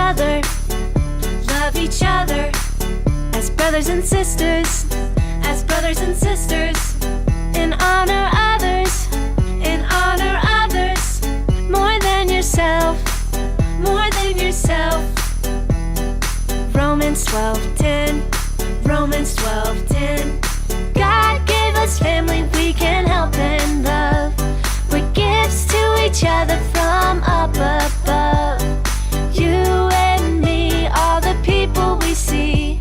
other, love each other as brothers and sisters, as brothers and sisters, and honor others, more than yourself, more than yourself. Romans 12:10, Romans 12:10. God gave us family we can help and love. We're gifts to each other from up above. You and me, all the people we see,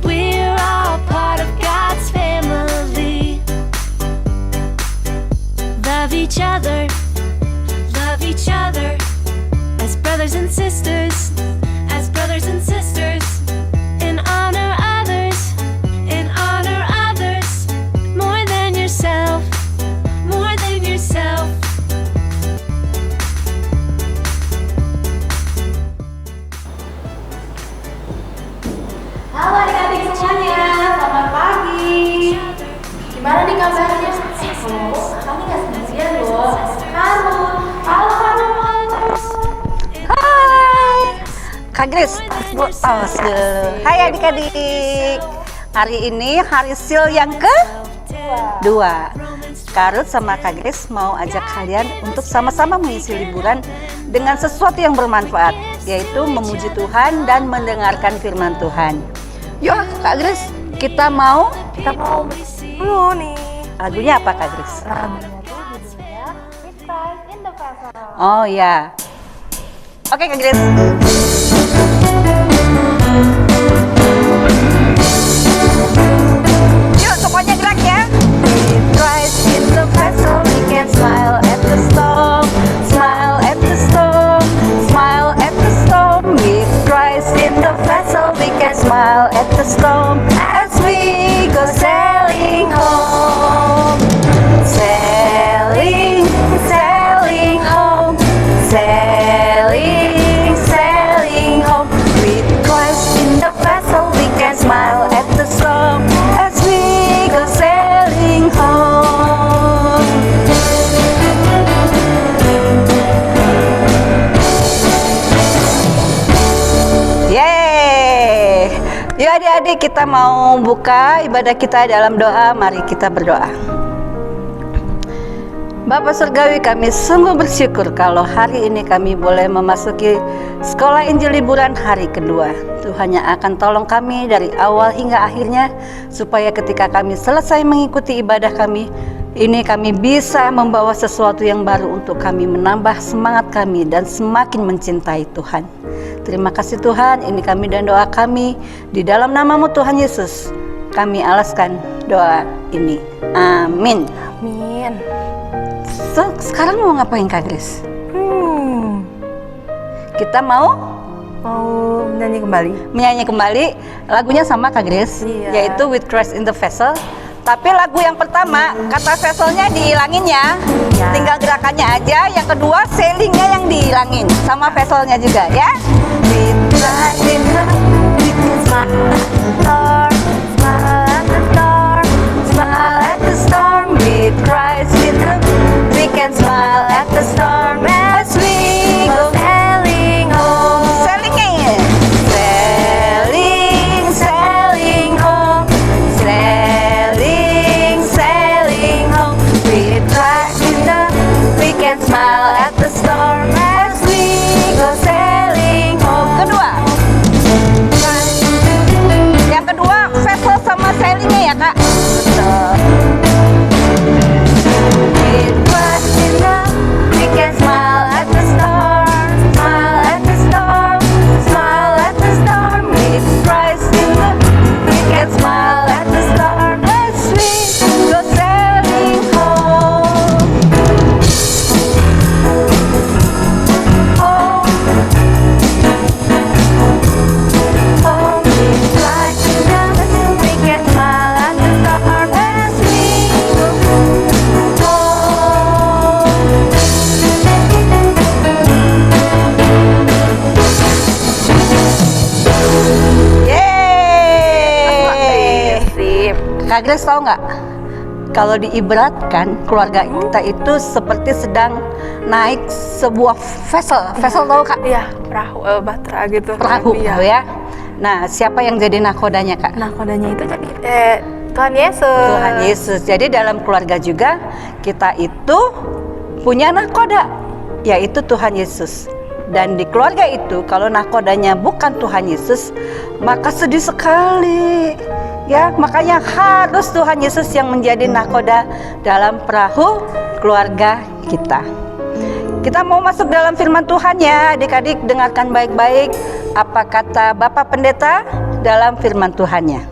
we're all part of God's family. Love each other as brothers and sisters, as brothers and sisters, and honor others, more than yourself, more than yourself. Halo adik-adik semuanya, selamat pagi. Gimana nih kabarnya? Kami nggak sendirian loh. Halo. Hai Kak Grace, hai adik-adik. Hari ini hari sil yang kedua. Karut sama Kak Grace mau ajak kalian untuk sama-sama mengisi liburan dengan sesuatu yang bermanfaat, yaitu memuji Tuhan dan mendengarkan firman Tuhan. Yuk Kak Grace, kita mau Dulu nih. lagunya apa Kak Grace? Lagunya tuh judulnya With Christ in the Vessel. Oh ya. Oke Kak Grace. Yuk semuanya gerak ya. With Christ in the vessel, we can smile at the storm, smile at the storm, smile at the storm. With Christ in the vessel, we can smile at the storm as we go sailing home, sailing, sailing home, sailing home. With Christ in the vessel, we can smile at the storm as we go sailing home. Yeay! Yuk adik-adik, kita mau buka ibadah kita dalam doa. Mari kita berdoa. Bapa Surgawi, kami sungguh bersyukur kalau hari ini kami boleh memasuki sekolah Injil liburan hari kedua. Tuhan yang akan tolong kami dari awal hingga akhirnya, supaya ketika kami selesai mengikuti ibadah kami, ini kami bisa membawa sesuatu yang baru untuk kami menambah semangat kami dan semakin mencintai Tuhan. Terima kasih Tuhan, ini kami dan doa kami di dalam nama-Mu Tuhan Yesus. Kami alaskan doa ini. Amin. Amin. Sekarang mau ngapain Kak Grace? Kita mau menyanyi kembali lagunya sama Kak Grace, yaitu With Christ in the Vessel. Tapi lagu yang pertama, kata vesselnya dihilangin ya, tinggal gerakannya aja. Yang kedua, sailingnya yang dihilangin, sama vesselnya juga ya. With Christ in the smile at the storm, with Christ in the we can smile at the storm as we go sailing home. Sailing in, sailing home, sailing home. With Christ in the we can smile at the storm as we go sailing home. Kedua, yang kedua vessel sama sailingnya ya Kak. Betul. With Christ in the we can smile at the storm, smile at the storm, smile at the storm. With Christ in the we can smile at the storm as we go sailing home. Home, home. With Christ in the we can smile at the storm as we go home. Yeay! Kak Grace tahu nggak Kalau diibaratkan, keluarga kita itu seperti sedang naik sebuah vessel tahu Kak? Iya, perahu, bahtera gitu. Perahu Iya. ya. Nah, siapa yang jadi nakodanya Kak? Nah, kodenya itu jadi Tuhan Yesus. Tuhan Yesus. Jadi dalam keluarga juga kita itu punya nakoda, yaitu Tuhan Yesus. Dan di keluarga itu kalau nakodanya bukan Tuhan Yesus, maka sedih sekali. Ya, makanya harus Tuhan Yesus yang menjadi nakoda dalam perahu keluarga kita. Kita mau masuk dalam firman Tuhan ya, adik-adik dengarkan baik-baik apa kata Bapak Pendeta dalam firman Tuhannya.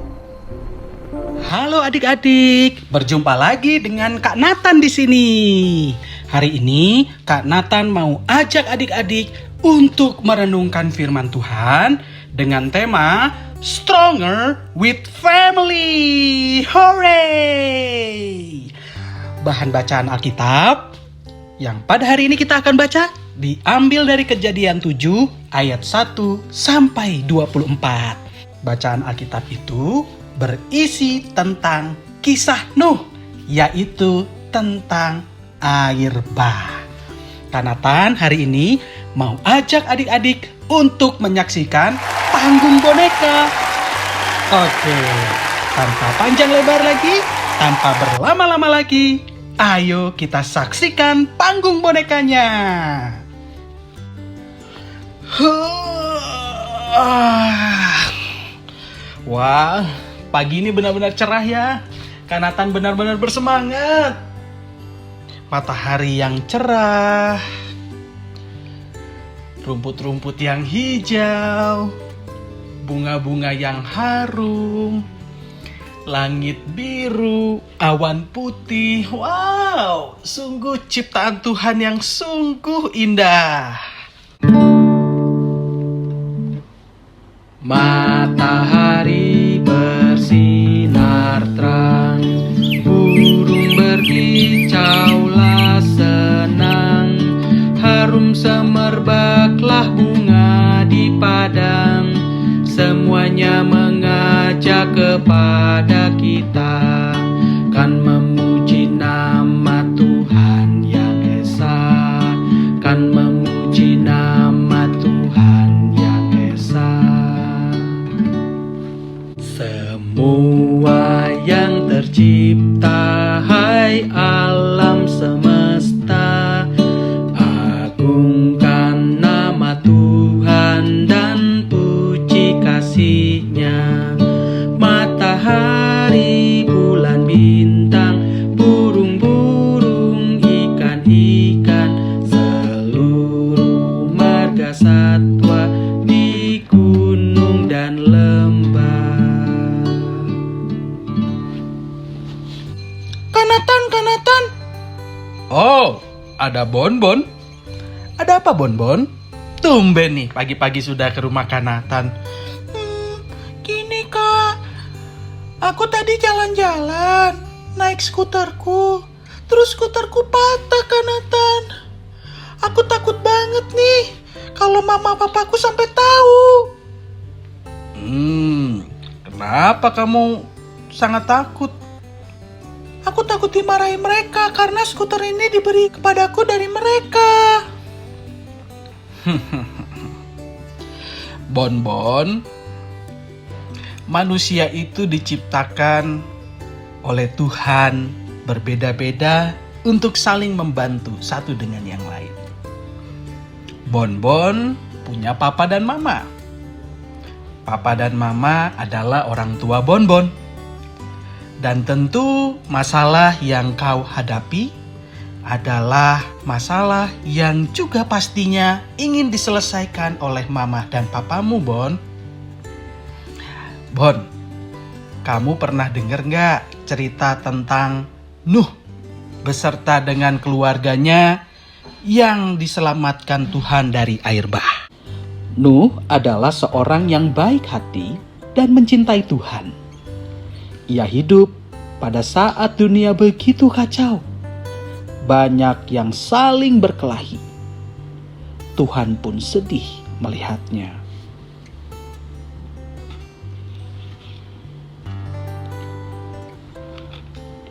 Halo adik-adik, berjumpa lagi dengan Kak Nathan di sini. Hari ini Kak Nathan mau ajak adik-adik untuk merenungkan firman Tuhan dengan tema Stronger with Family. Hooray! Bahan bacaan Alkitab yang pada hari ini kita akan baca diambil dari Kejadian 7 ayat 1 sampai 24. Bacaan Alkitab itu berisi tentang kisah Nuh, yaitu tentang air bah. Kak Nathan hari ini mau ajak adik-adik untuk menyaksikan panggung boneka. Oke, tanpa panjang lebar lagi, tanpa berlama-lama lagi, ayo kita saksikan panggung bonekanya. Wah, pagi ini benar-benar cerah ya. Kak Nathan benar-benar bersemangat. Matahari yang cerah, rumput-rumput yang hijau, bunga-bunga yang harum, langit biru, awan putih. Wow, sungguh ciptaan Tuhan yang sungguh indah. Matahari bersinar terang, burung berkicaulah senang, harum semerbaklah bunga di padang, semuanya mengajak kepada kita kan memuji nama Tuhan yang esa, kan memuji nama Tuhan yang esa. Semua yang tercipta, hai alam semesta, agungkan nama Tuhan dan puji kasih-Nya. Matahari, bulan, bintang, burung-burung, ikan-ikan, seluruh marga satwa di gunung dan lembah. Kanatan. Oh, ada Bonbon. Ada apa Bonbon? Tumben nih pagi-pagi sudah ke rumah Kanatan. Gini Kak, aku tadi jalan-jalan naik skuterku, terus skuterku patah Kanatan. Aku takut banget nih kalau mama papaku sampai tahu. Kenapa kamu sangat takut? Aku takut dimarahi mereka karena skuter ini diberi kepadaku dari mereka. Bonbon, manusia itu diciptakan oleh Tuhan berbeda-beda untuk saling membantu satu dengan yang lain. Bonbon punya papa dan mama. Papa dan mama adalah orang tua Bonbon. Dan tentu masalah yang kau hadapi adalah masalah yang juga pastinya ingin diselesaikan oleh mama dan papamu, Bon. Bon, kamu pernah dengar nggak cerita tentang Nuh beserta dengan keluarganya yang diselamatkan Tuhan dari air bah? Nuh adalah seorang yang baik hati dan mencintai Tuhan. Ia hidup pada saat dunia begitu kacau. Banyak yang saling berkelahi. Tuhan pun sedih melihatnya.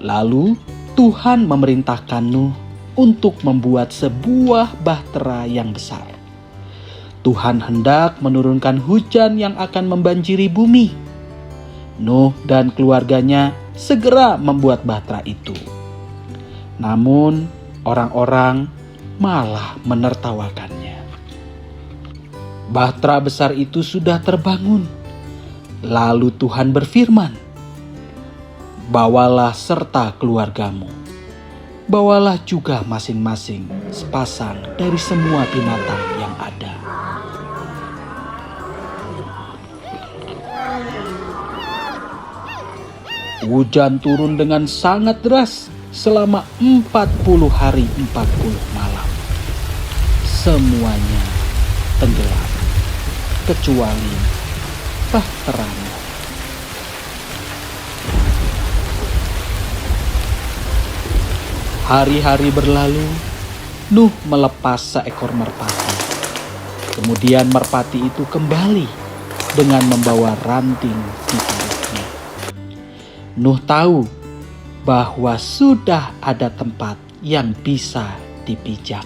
Lalu Tuhan memerintahkan Nuh untuk membuat sebuah bahtera yang besar. Tuhan hendak menurunkan hujan yang akan membanjiri bumi. Nuh dan keluarganya segera membuat bahtera itu. Namun orang-orang malah menertawakannya. Bahtera besar itu sudah terbangun. Lalu Tuhan berfirman, "Bawalah serta keluargamu. Bawalah juga masing-masing sepasang dari semua binatang yang ada." Hujan turun dengan sangat deras selama 40 hari 40 malam. Semuanya tenggelam, kecuali bahteranya. Hari-hari berlalu, Nuh melepas seekor merpati. Kemudian merpati itu kembali dengan membawa ranting di perutnya. Nuh tahu bahwa sudah ada tempat yang bisa dipijak.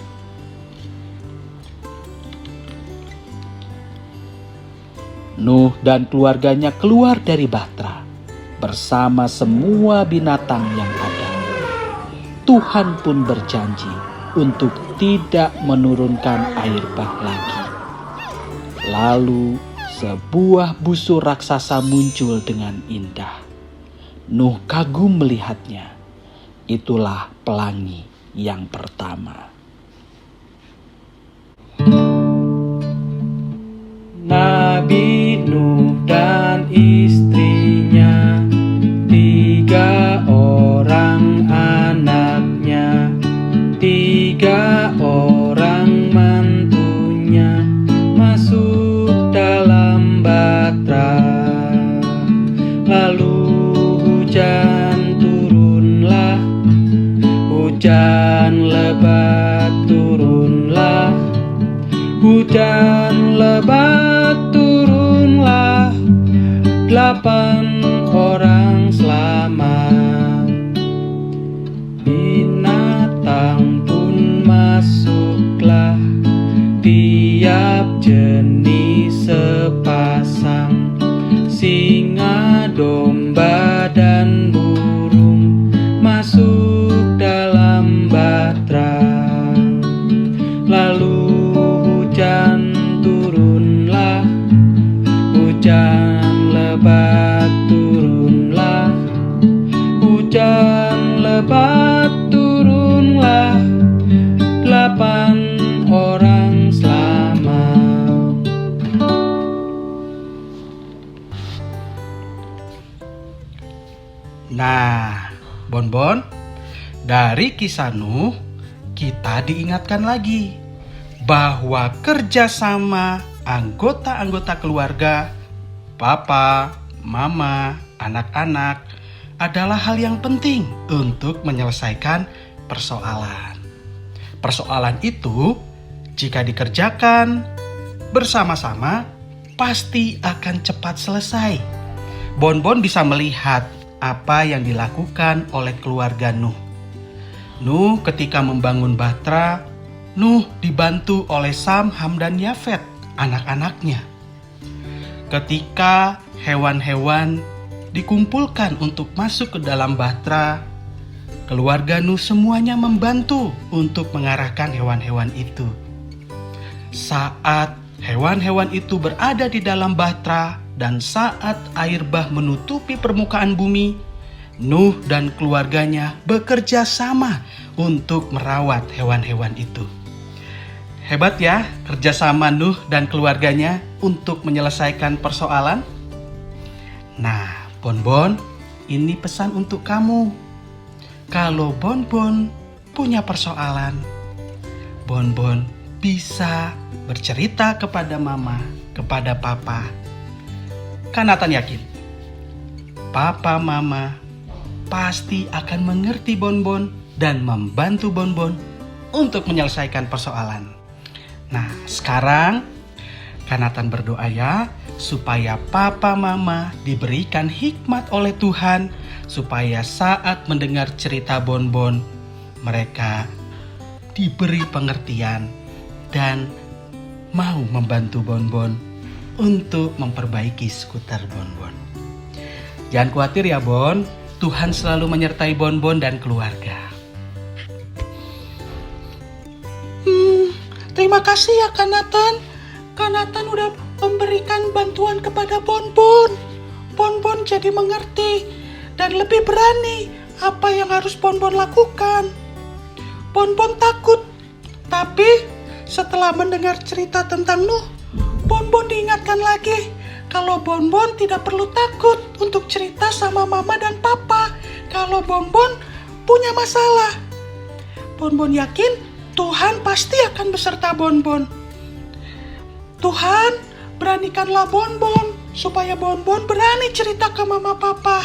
Nuh dan keluarganya keluar dari bahtera bersama semua binatang yang ada. Tuhan pun berjanji untuk tidak menurunkan air bah lagi. Lalu sebuah busur raksasa muncul dengan indah. Nuh kagum melihatnya. Itulah pelangi yang pertama. Nabi Nuh dan istrinya, 3 orang anaknya, 3 orang mantunya masuk dalam bahtera. Lalu hujan turunlah, hujan lebat turunlah, hujan lebat turunlah, 8 orang selamat. Binatang pun masuklah, tiap jenis sepasang, singa, domba, dan burung masuk dalam bahtera. Lalu hujan turunlah, hujan lebat turunlah, hujan lebat turunlah, 8 orang selamat. Nah, Bonbon, dari kisah Nuh kita diingatkan lagi bahwa kerjasama anggota-anggota keluarga, papa, mama, anak-anak adalah hal yang penting untuk menyelesaikan persoalan. Persoalan itu jika dikerjakan bersama-sama pasti akan cepat selesai. Bonbon bisa melihat apa yang dilakukan oleh keluarga Nuh. Nuh ketika membangun bahtera, Nuh dibantu oleh Sam, Ham, dan Yafet, anak-anaknya. Ketika hewan-hewan dikumpulkan untuk masuk ke dalam bahtera, keluarga Nuh semuanya membantu untuk mengarahkan hewan-hewan itu. Saat hewan-hewan itu berada di dalam bahtera dan saat air bah menutupi permukaan bumi, Nuh dan keluarganya bekerja sama untuk merawat hewan-hewan itu. Hebat ya kerjasama Nuh dan keluarganya untuk menyelesaikan persoalan. Nah, Bonbon, ini pesan untuk kamu. Kalau Bonbon punya persoalan, Bonbon bisa bercerita kepada mama, kepada papa. Kan Nathan yakin, papa mama pasti akan mengerti Bonbon dan membantu Bonbon untuk menyelesaikan persoalan. Nah, sekarang Nathan berdoa ya, supaya papa mama diberikan hikmat oleh Tuhan, supaya saat mendengar cerita Bonbon, mereka diberi pengertian dan mau membantu Bonbon untuk memperbaiki skuter Bonbon. Jangan khawatir ya Bon, Tuhan selalu menyertai Bonbon dan keluarga. Terima kasih ya Kak Nathan. Kak Nathan udah memberikan bantuan kepada Bonbon. Bonbon jadi mengerti dan lebih berani apa yang harus Bonbon lakukan. Bonbon takut, tapi setelah mendengar cerita tentang Nuh, Bonbon diingatkan lagi kalau Bonbon tidak perlu takut untuk cerita sama mama dan papa kalau Bonbon punya masalah. Bonbon yakin Tuhan pasti akan beserta Bonbon. Tuhan, beranikanlah Bonbon supaya Bonbon berani cerita ke mama papa.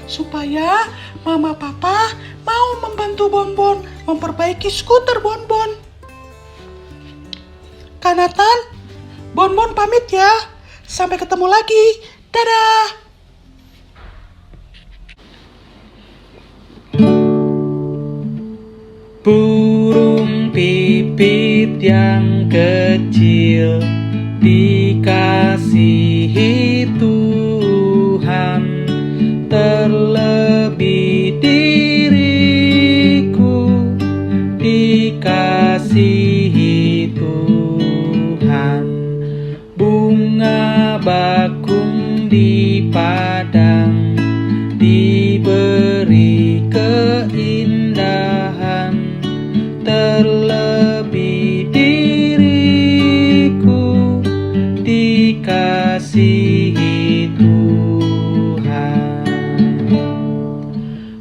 Supaya mama papa mau membantu Bonbon memperbaiki skuter Bonbon. Kak Nathan, Bonbon pamit ya. Sampai ketemu lagi. Dadah. Burung pipit yang kecil dikasihi Tuhan, terlebih diriku dikasihi Tuhan. Bunga bakung di padang diberi keindahan, terlebih diriku dikasihi Tuhan.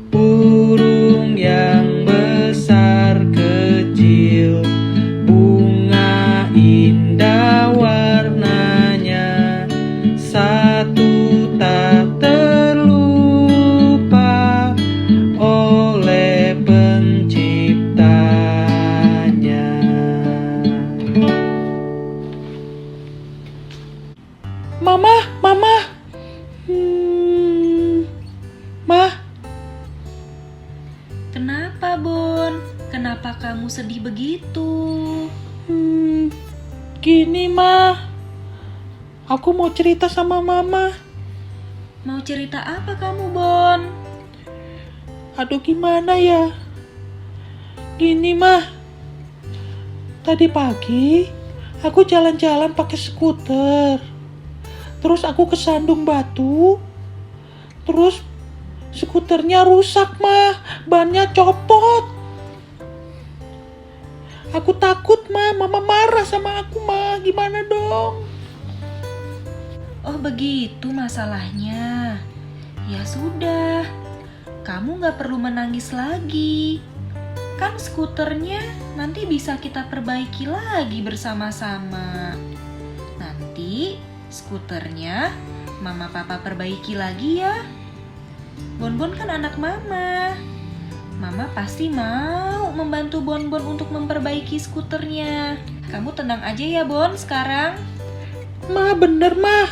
Burung yang besar kecil, bunga indah warnanya, satu tak terlupa oleh penciptanya. Mama, Ma. Kenapa, Bon? Kenapa kamu sedih begitu? Gini, Ma. Aku mau cerita sama Mama. Mau cerita apa kamu, Bon? Aduh, gimana ya? Gini, Ma. Tadi pagi, aku jalan-jalan pakai skuter. Terus aku kesandung batu. Terus skuternya rusak, Ma. Bannya copot. Aku takut, Ma. Mama marah sama aku, Ma. Gimana dong? Oh, begitu masalahnya. Ya sudah, kamu gak perlu menangis lagi. Kan skuternya nanti bisa kita perbaiki lagi bersama-sama. Nanti skuternya Mama Papa perbaiki lagi ya. Bonbon kan anak Mama. Mama pasti mau membantu Bonbon untuk memperbaiki skuternya. Kamu tenang aja ya, Bon, sekarang. Ma, bener, Ma.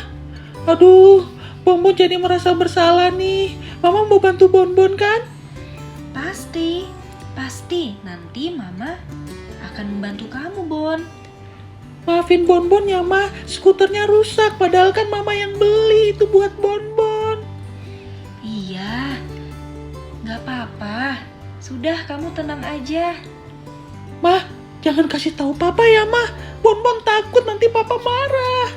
Aduh, Bonbon jadi merasa bersalah nih. Mama mau bantu Bonbon kan? Pasti. Nanti Mama akan membantu kamu, Bon. Maafin Bonbon ya, Ma. Skuternya rusak, padahal kan Mama yang beli itu buat Bonbon. Iya, gak apa-apa. Sudah, kamu tenang aja. Ma, jangan kasih tahu Papa ya, Ma. Bonbon takut nanti Papa marah.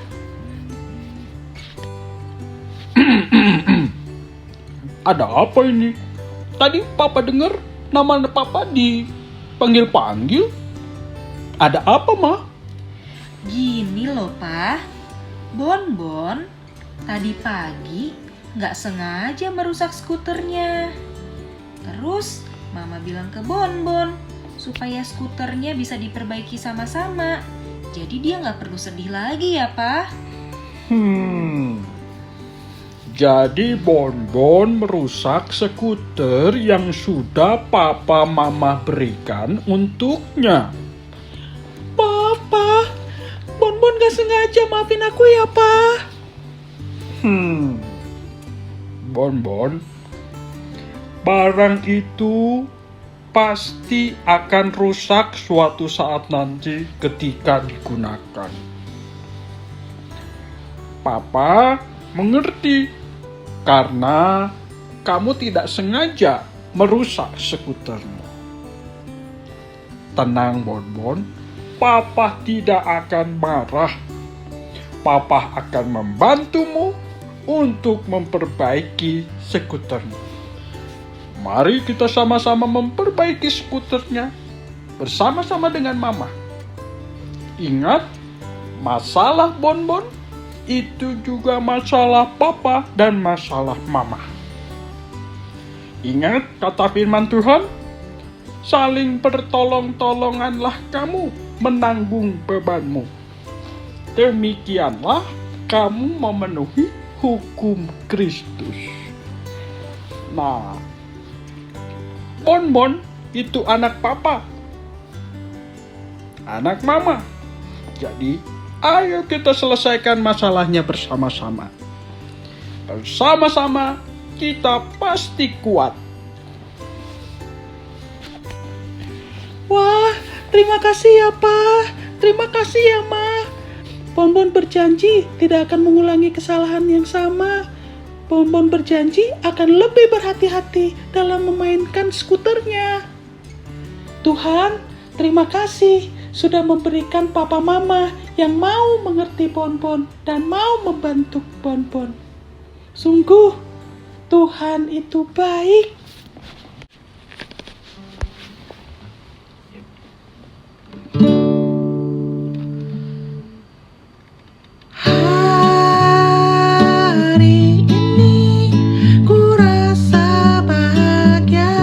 Ada apa ini? Tadi Papa dengar nama Papa dipanggil-panggil. Ada apa, Ma? Gini loh, Pa. Bonbon tadi pagi gak sengaja merusak skuternya. Terus Mama bilang ke Bonbon supaya skuternya bisa diperbaiki sama-sama. Jadi dia gak perlu sedih lagi ya, Pa. Jadi Bonbon merusak skuter yang sudah Papa Mama berikan untuknya. Papa, Bonbon gak sengaja, maafin aku ya, Pa. Bonbon, barang itu pasti akan rusak suatu saat nanti ketika digunakan. Papa mengerti karena kamu tidak sengaja merusak skutermu. Tenang, Bonbon, Papa tidak akan marah. Papa akan membantumu untuk memperbaiki skutermu. Mari kita sama-sama memperbaiki skuternya bersama-sama dengan Mama. Ingat, masalah Bonbon itu juga masalah Papa dan masalah Mama. Ingat kata firman Tuhan, saling bertolong-tolonganlah kamu menanggung bebanmu. Demikianlah kamu memenuhi hukum Kristus. Nah, Bonbon itu anak Papa, anak Mama. Jadi, ayo kita selesaikan masalahnya bersama-sama. Bersama-sama kita pasti kuat. Wah, terima kasih ya, Pak. Terima kasih ya, Ma. Bonbon berjanji tidak akan mengulangi kesalahan yang sama. Bonbon berjanji akan lebih berhati-hati dalam memainkan skuternya. Tuhan, terima kasih sudah memberikan Papa Mama yang mau mengerti Bonbon dan mau membantu Bonbon. Sungguh, Tuhan itu baik. Hari ini ku rasa bahagia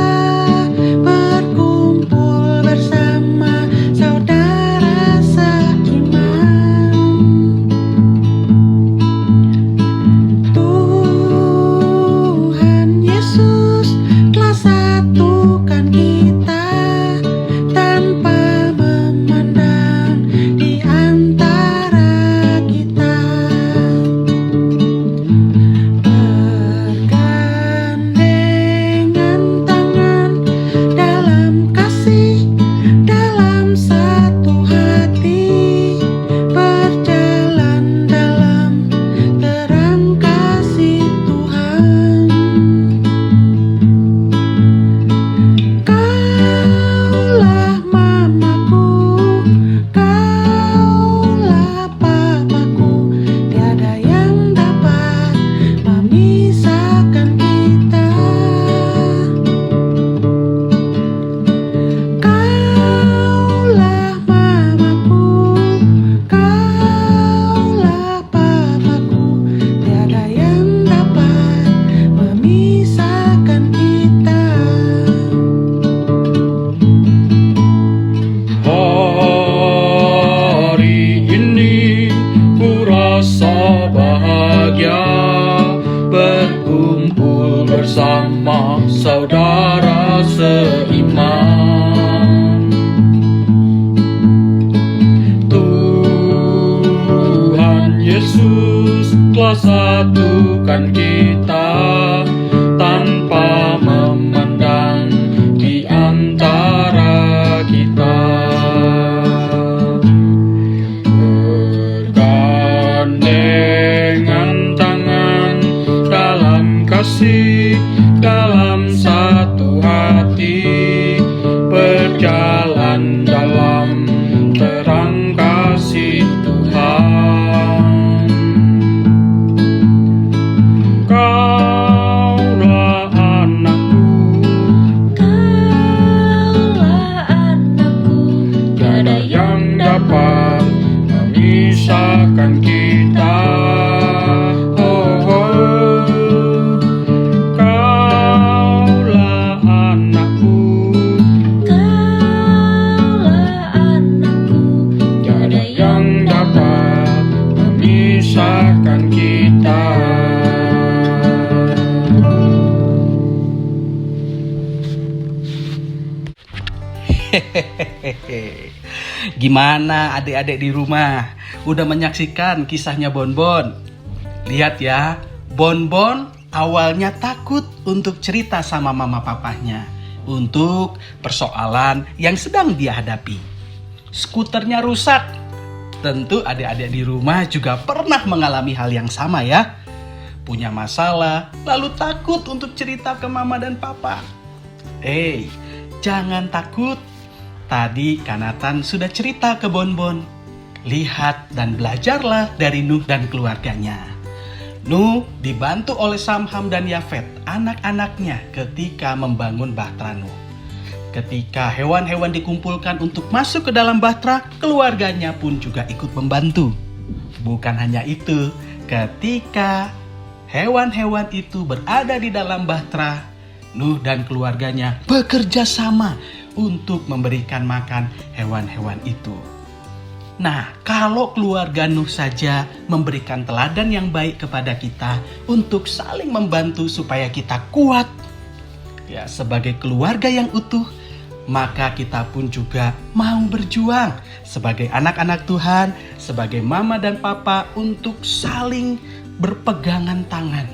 berkumpul bersama saudara seiman. Tuhan Yesus telah satukan kita tanpa memandang di antara kita. Bergandengan tangan dalam kasih, dalam satu hati, berjalan dalam terang kasih Tuhan. Kaulah mamaku, kaulah papaku, tiada yang dapat memisahkan kita. Kaulah mamaku, kaulah papaku, tiada yang dapat memisahkan kita. Hari ini ku rasa bahagia berkumpul bersama saudara seiman. Tuhan Yesus telah satukan kita tanpa memandang di antara kita. Bergandengan tangan dalam kasih, dalam satu hati, berjalan dalam terang kasih Tuhan. Kaulah anakku, Kaulah anakku, tiada yang dapat memisahkan kita. Oh, oh. Kaulah anakku, kaulah anakku, tiada yang dapat memisahkan kita. Hehehe. Gimana adik-adik di rumah? Udah menyaksikan kisahnya Bonbon? Lihat ya, Bonbon awalnya takut untuk cerita sama mama papahnya untuk persoalan yang sedang dia hadapi. Skuternya rusak. Tentu adik-adik di rumah juga pernah mengalami hal yang sama ya. Punya masalah, lalu takut untuk cerita ke mama dan papa. Jangan takut. Tadi Kak Nathan sudah cerita ke Bonbon. Lihat dan belajarlah dari Nuh dan keluarganya. Nuh dibantu oleh Samham dan Yafet, anak-anaknya ketika membangun Bahtera Nuh. Ketika hewan-hewan dikumpulkan untuk masuk ke dalam Bahtera, keluarganya pun juga ikut membantu. Bukan hanya itu, ketika hewan-hewan itu berada di dalam Bahtera, Nuh dan keluarganya bekerja sama untuk memberikan makan hewan-hewan itu. Nah, kalau keluarga Nuh saja memberikan teladan yang baik kepada kita untuk saling membantu supaya kita kuat, ya sebagai keluarga yang utuh, maka kita pun juga mau berjuang sebagai anak-anak Tuhan, sebagai mama dan papa untuk saling berpegangan tangan,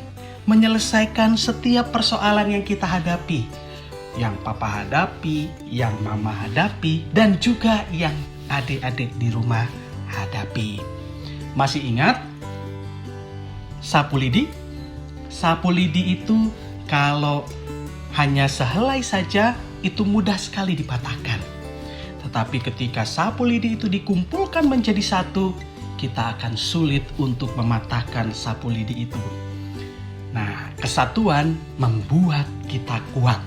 menyelesaikan setiap persoalan yang kita hadapi, yang papa hadapi, yang mama hadapi, dan juga yang adik-adik di rumah hadapi. Masih ingat sapu lidi? Sapu lidi itu kalau hanya sehelai saja itu mudah sekali dipatahkan. Tetapi ketika sapu lidi itu dikumpulkan menjadi satu, kita akan sulit untuk mematahkan sapu lidi itu. Nah, kesatuan membuat kita kuat.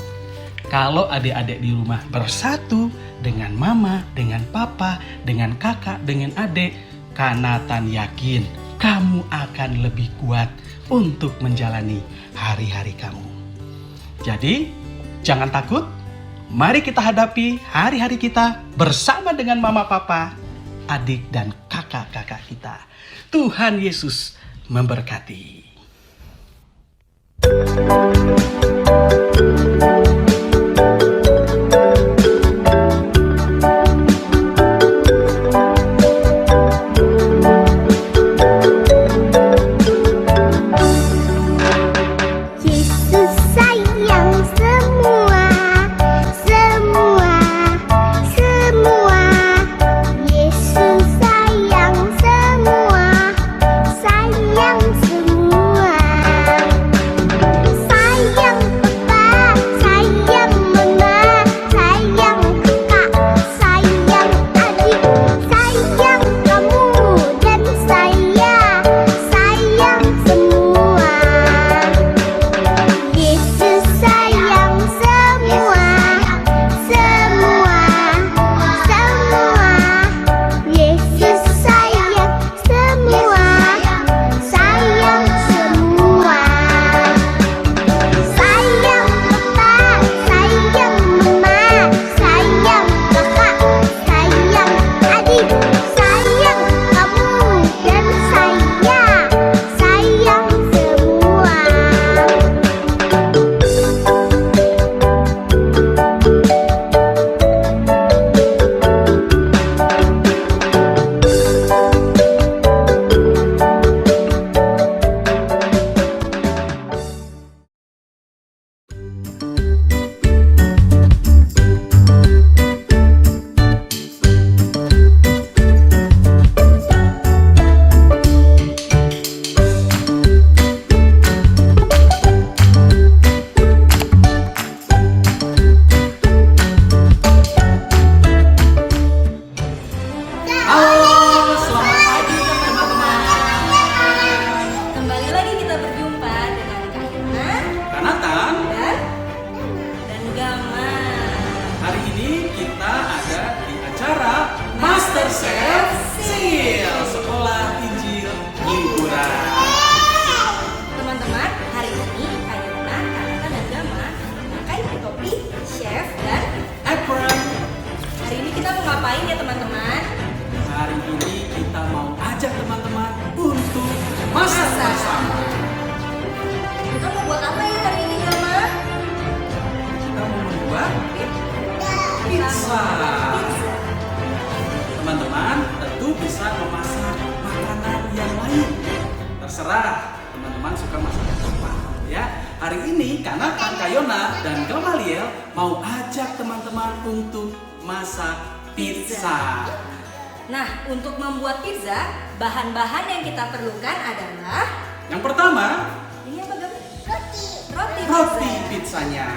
Kalau adik-adik di rumah bersatu dengan mama, dengan papa, dengan kakak, dengan adik, Kak Nathan yakin kamu akan lebih kuat untuk menjalani hari-hari kamu. Jadi, jangan takut. Mari kita hadapi hari-hari kita bersama dengan mama, papa, adik, dan kakak-kakak kita. Tuhan Yesus memberkati. Yesus sayang semua, semua, semua. Yesus sayang semua, sayang semua. Sayang papa, sayang mama, sayang kakak, sayang adik, sayang kamu dan saya, sayang semua. Yesus sayang semua, semua, semua. Yesus sayang semua, sayang semua. Sayang papa, sayang mama, sayang kakak, sayang adik, sayang kamu dan saya, sayang semua. Kembali lagi kita berjumpa dengan Kak Irna Kak Nathan, dan Gama. hari ini kita ada di acara Master Chef Sil Sekolah Injil Liburan. Teman-teman, hari ini Kak Irna, Kak Nathan, dan Gama memakai topi chef dan Apron. hari ini kita mau ngapain ya teman-teman? Hari ini kita mau ajak teman-teman untuk masak bersama. Kita mau buat apa ya hari ini Gama? Kita mau membuat pizza. Teman-teman tentu bisa memasak makanan yang lain. Terserah teman-teman suka masak apa. ya. Hari ini karena Kak Yona dan Gamaliel mau ajak teman-teman untuk masak pizza. Nah, untuk membuat pizza, bahan-bahan yang kita perlukan adalah Yang pertama, ini apa Gam? Roti roti pizza. pizzanya.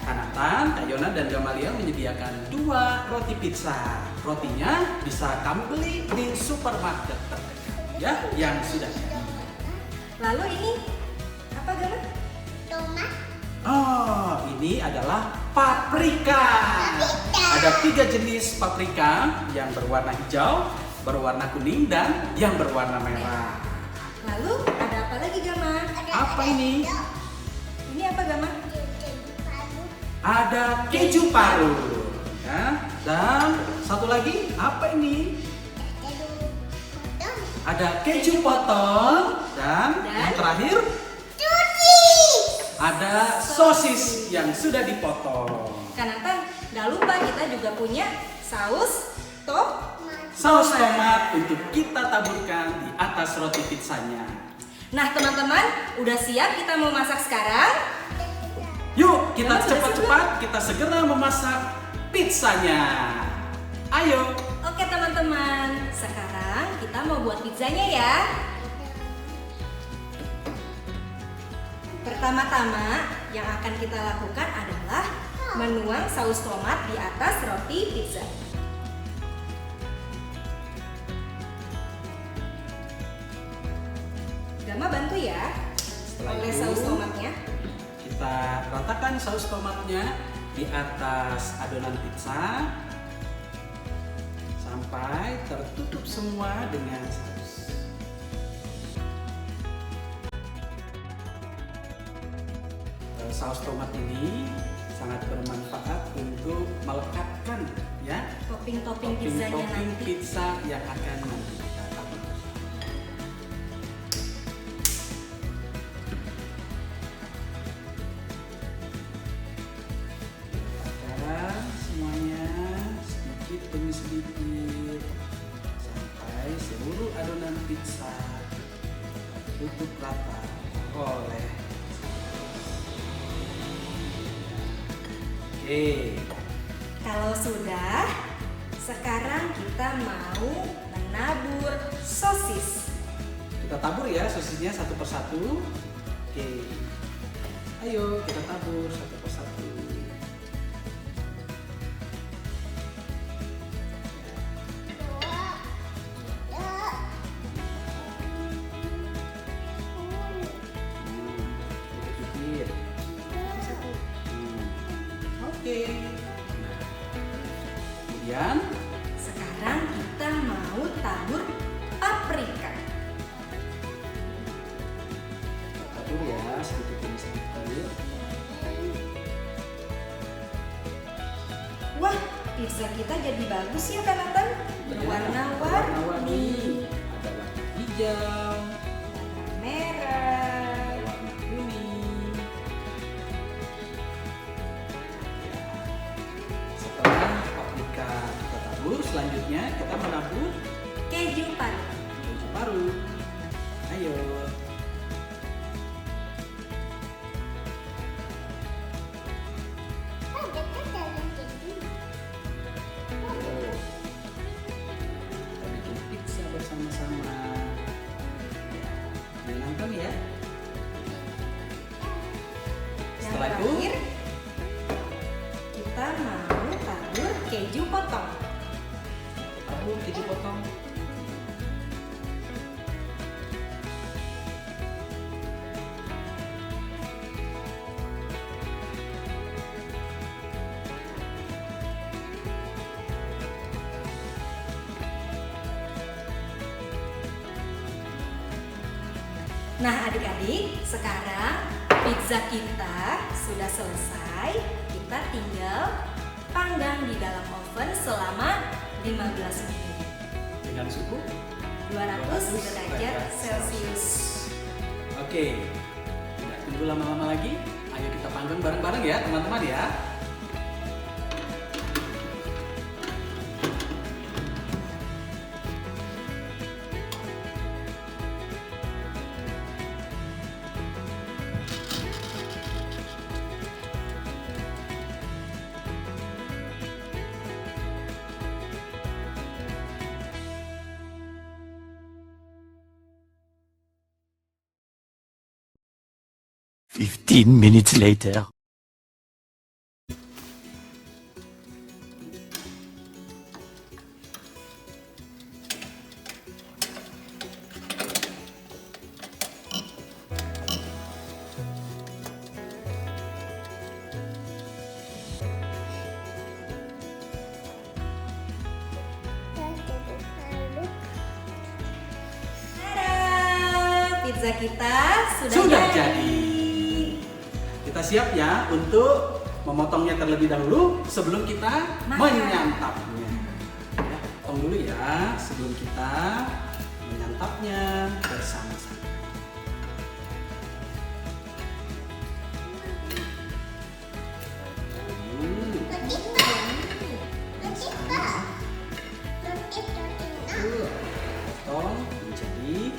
Kak Nathan, Kak Yona dan Gamaliel menyediakan 2 roti pizza. Rotinya bisa kamu beli di supermarket terdekat, ya, yang sudah jadi. Lalu ini apa Gam? Oh, ini adalah paprika. Ada 3 jenis paprika, yang berwarna hijau, berwarna kuning, dan yang berwarna merah. Lalu ada apa lagi Gama? Apa ini? Ini apa Gama? Ada keju paru. Ya. Dan satu lagi, apa ini? Ada keju potong. Dan yang terakhir, ada sosis yang sudah dipotong. Kanatan, gak lupa kita juga punya saus Saus tomat untuk kita taburkan di atas roti pizzanya. Nah teman-teman, udah siap kita mau masak sekarang? Yuk, kita Emang sudah cepat-cepat kita segera memasak pizzanya. Ayo. Oke teman-teman, sekarang kita mau buat pizzanya ya. Pertama-tama yang akan kita lakukan adalah menuang saus tomat di atas roti pizza. Gama bantu ya. Setelah Oleh itu, saus tomatnya. kita ratakan saus tomatnya di atas adonan pizza sampai tertutup semua dengan saus. Saus tomat ini sangat bermanfaat untuk melekatkan ya Topping-topping pizzanya topping nanti. pizza yang akan nanti kita tabur. Letakkan semuanya sedikit demi sedikit sampai seluruh adonan pizza tutup rata oleh. Oke. Kalau sudah, sekarang kita mau menabur sosis. Kita tabur ya sosisnya satu persatu. Oke. Ayo kita tabur satu persatu. Dikit-dikit. Oke. Nah, kemudian Sekarang kita mau tabur paprika. tabur ya sedikit demi sedikit. Wah, pizza kita jadi bagus ya Kak Nathan. Berwarna-warni. Ada warna hijau, Warna merah. warna kuning. Setelah paprika kita tabur, selanjutnya kita menabur Keju paru. keju paru. Ayo. Kita bikin pizza bersama-sama. Menyenangkan ya. Yang Setelah itu, terakhir, kita mau tabur keju potong. tabur keju potong. Nah adik-adik, sekarang pizza kita sudah selesai. Kita tinggal panggang di dalam oven selama 15 menit. Dengan suhu 200 derajat Celcius. Oke, tidak tunggu lama-lama lagi. Ayo kita panggang bareng-bareng ya teman-teman ya. 15 minutes later. Pizza kita Sudah jadi. Kita siap ya untuk memotongnya terlebih dahulu sebelum kita menyantapnya. Ya, potong dulu ya sebelum kita menyantapnya bersama-sama. Potong menjadi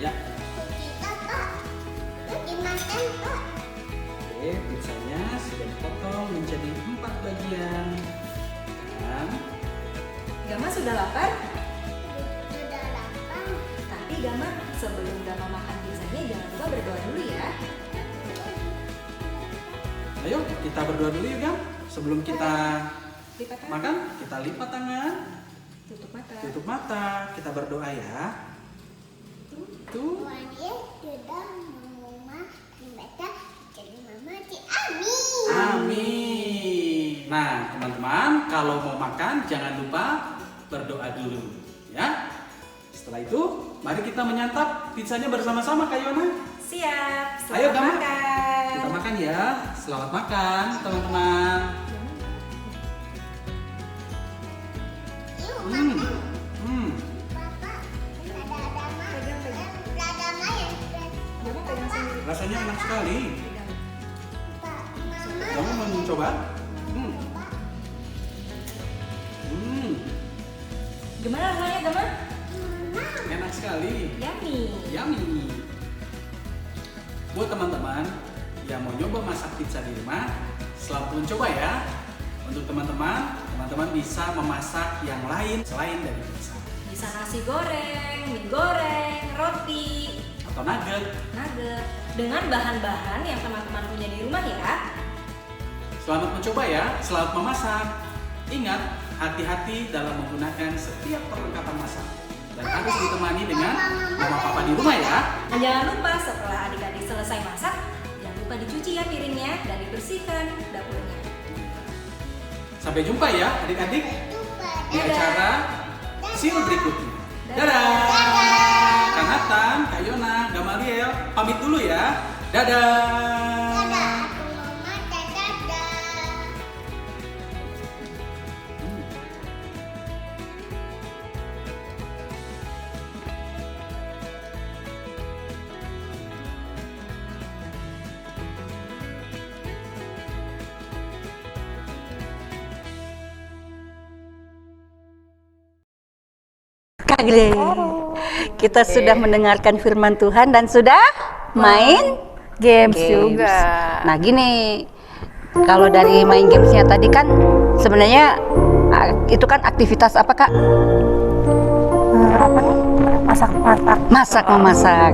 ya. Oke, pizzanya sudah dipotong menjadi 4 bagian. Dan Gama sudah lapar? Tapi Gama sebelum Gama makan pizzanya jangan lupa berdoa dulu ya. ayo kita berdoa dulu yuk, Gam. Sebelum kita Lipat tangan, makan, kita lipat tangan, tutup mata. tutup mata, kita berdoa ya. Tuh. Amin. Nah, teman-teman, kalau mau makan jangan lupa berdoa dulu, ya. Setelah itu, mari kita menyantap pizzanya bersama-sama, Kak Yona. Siap, Ayo, selamat Gama. makan. Kita makan ya. Selamat makan, teman-teman. Hmm. Hmm. Gama pegang sendiri. Rasanya enak sekali. Kamu mau mencoba? Hmm. Hmm. Gimana rasanya Gama? Enak sekali. Yummy. Yummy. Buat teman-teman yang mau nyoba masak pizza di rumah, selamat mencoba ya. Untuk teman-teman bisa memasak yang lain selain dari pizza. Bisa nasi goreng, mie goreng, roti, Atau nugget. nugget dengan bahan-bahan yang teman-teman punya di rumah ya. Selamat mencoba ya, selamat memasak. Ingat, hati-hati dalam menggunakan setiap perlengkapan masak. Dan harus ditemani dengan mama papa di rumah ya. Dan jangan lupa setelah adik-adik selesai masak, jangan lupa dicuci ya piringnya dan dibersihkan dapurnya. Sampai jumpa ya adik-adik di acara Sil berikutnya. Dadah. Kak Nathan, Kak Yona, Gamaliel, pamit dulu ya. Dadah. Kak Gre, kita sudah mendengarkan firman Tuhan dan sudah main Games juga. Nah gini, kalau dari main gamesnya tadi kan sebenarnya itu kan aktivitas apa Kak? Apa nih? Masak. Memasak.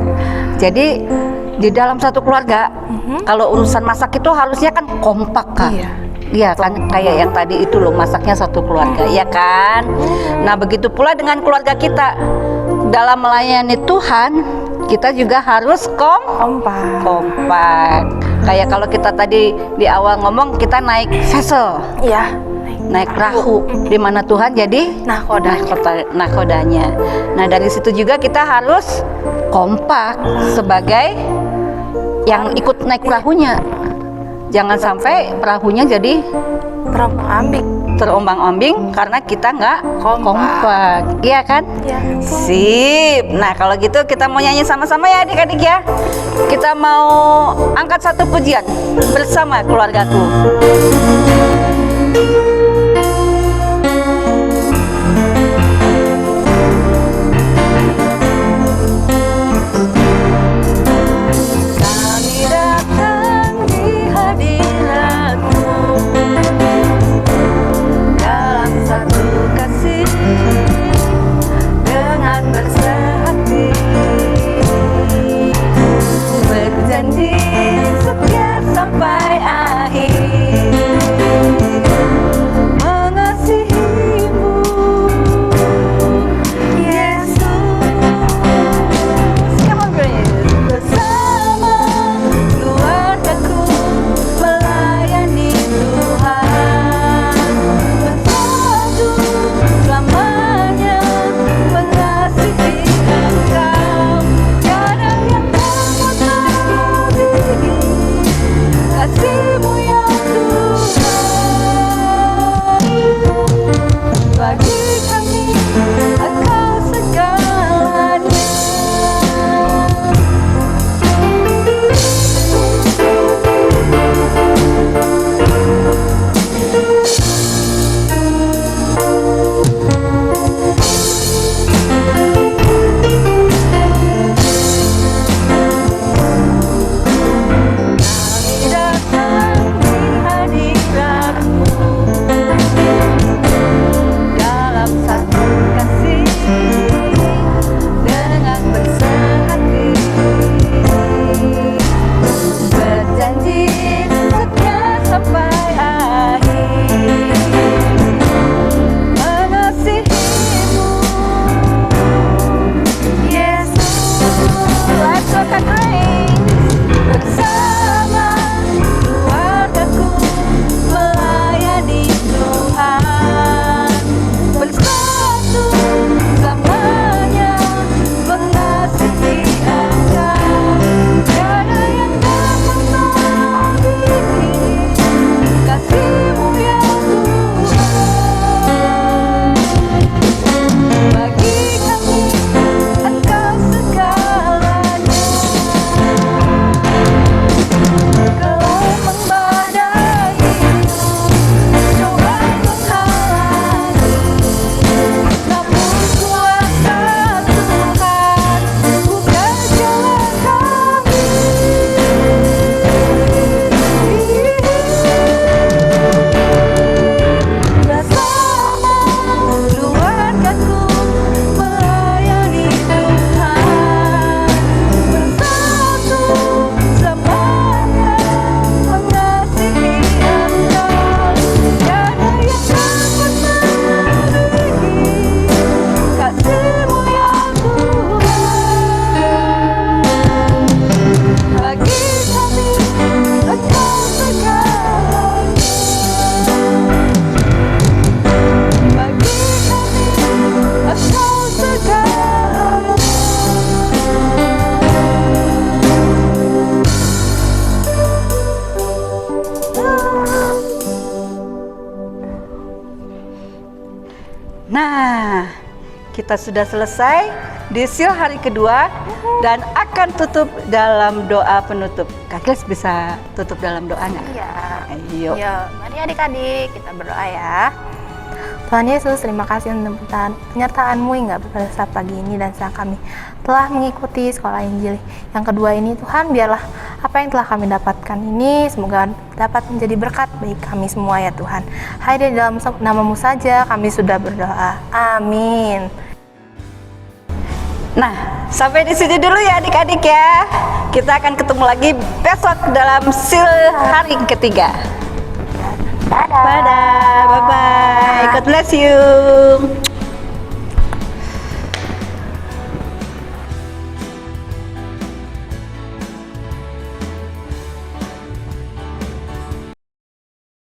Jadi di dalam satu keluarga, kalau urusan masak itu harusnya kan kompak Kak. Iya kan, kayak yang tadi itu loh, masaknya satu keluarga, ya kan? Nah begitu pula dengan keluarga kita. Dalam melayani Tuhan, kita juga harus kompak. Kayak kalau kita tadi di awal ngomong, kita naik vessel, Iya. naik perahu, di mana Tuhan jadi nakodanya. Nah dari situ juga kita harus kompak sebagai yang ikut naik perahunya. Jangan sampai perahunya jadi terombang-ambing karena kita nggak kompak, iya kan? Iya. Sip. Nah kalau gitu kita mau nyanyi sama-sama ya adik-adik ya. Kita mau angkat satu pujian bersama keluargaku. Kami datang di hadirat-Mu. Nah, kita sudah selesai disil hari kedua dan akan tutup dalam doa penutup. Kak Gles bisa tutup dalam doa nggak? Iya. Ayo. Yuk, mari adik-adik kita berdoa ya. Tuhan Yesus, terima kasih untuk penyertaan-Mu hingga pada saat pagi ini dan saat kami telah mengikuti sekolah Injil. Yang kedua ini Tuhan, biarlah apa yang telah kami dapatkan ini semoga dapat menjadi berkat bagi kami semua ya Tuhan. Hanya di dalam nama-Mu saja kami sudah berdoa. Amin. Nah, sampai di sini dulu ya adik-adik ya. Kita akan ketemu lagi besok dalam sil hari ketiga. Dadah. Dadah, bye-bye. God bless you.